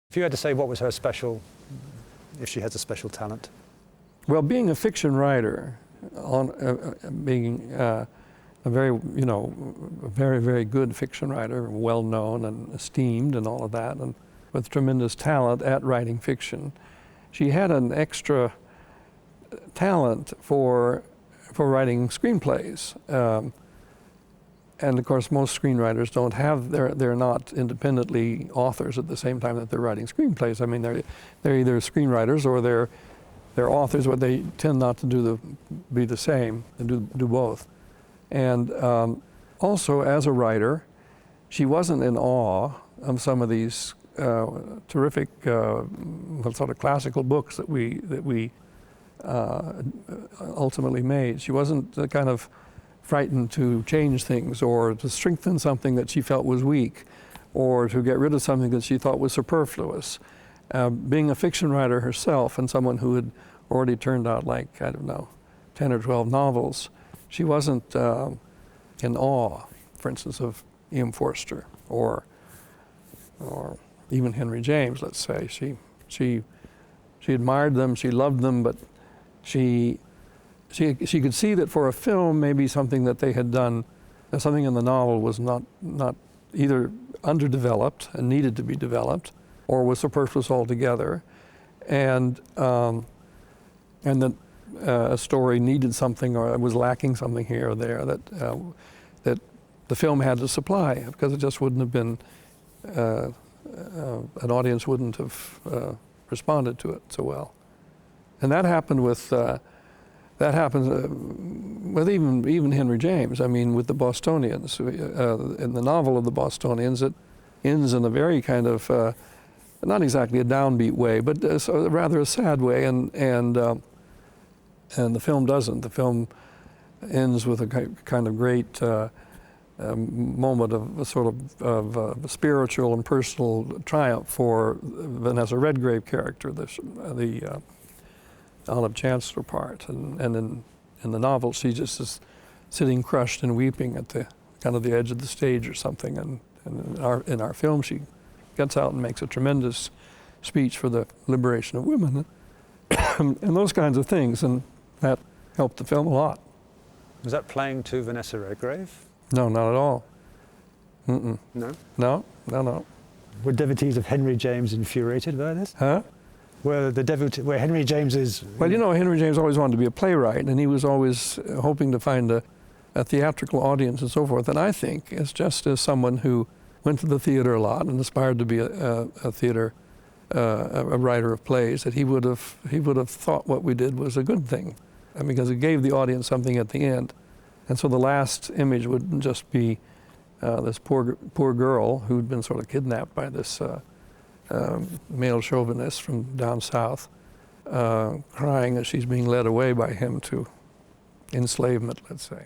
If you had to say what was her special, if she has a special talent? Well, being a fiction writer, being a very, very good fiction writer, well-known and esteemed and all of that, and with tremendous talent at writing fiction, she had an extra talent for writing screenplays. And of course, most screenwriters don't have, they're not independently authors at the same time that they're writing screenplays. I mean, they're either screenwriters or they're authors, but they tend not to be the same and do both. And also, as a writer, she wasn't in awe of some of these terrific, sort of classical books that we ultimately made. She wasn't the kind of frightened to change things or to strengthen something that she felt was weak or to get rid of something that she thought was superfluous. Being a fiction writer herself and someone who had already turned out, like, I don't know, 10 or 12 novels, she wasn't in awe, for instance, of E.M. Forster or even Henry James, let's say. She admired them, she loved them, but she could see that for a film, maybe something that they had done, something in the novel was not either underdeveloped and needed to be developed, or was superfluous altogether, and that a story needed something or was lacking something here or there that the film had to supply, because it just wouldn't have been, an audience wouldn't have responded to it so well. And that happened with even Henry James. I mean, with the Bostonians. In the novel of the Bostonians, it ends in a very kind of, not exactly a downbeat way, but rather a sad way, and the film doesn't. The film ends with a kind of great moment of a sort of spiritual and personal triumph for Vanessa Redgrave character, the Olive Chancellor part, and in the novel she just is sitting crushed and weeping at the kind of the edge of the stage or something, and in our film she gets out and makes a tremendous speech for the liberation of women and those kinds of things, and that helped the film a lot. Was that playing to Vanessa Redgrave? No, not at all. Mm-mm. No? No. Were devotees of Henry James infuriated by this? Huh? Where Henry James is... Well, Henry James always wanted to be a playwright, and he was always hoping to find a theatrical audience and so forth. And I think, as just as someone who went to the theater a lot and aspired to be a writer of plays, that he would have thought what we did was a good thing, because it gave the audience something at the end. And so the last image would just be this poor girl who'd been sort of kidnapped by this male chauvinist from down south, crying as she's being led away by him to enslavement, let's say.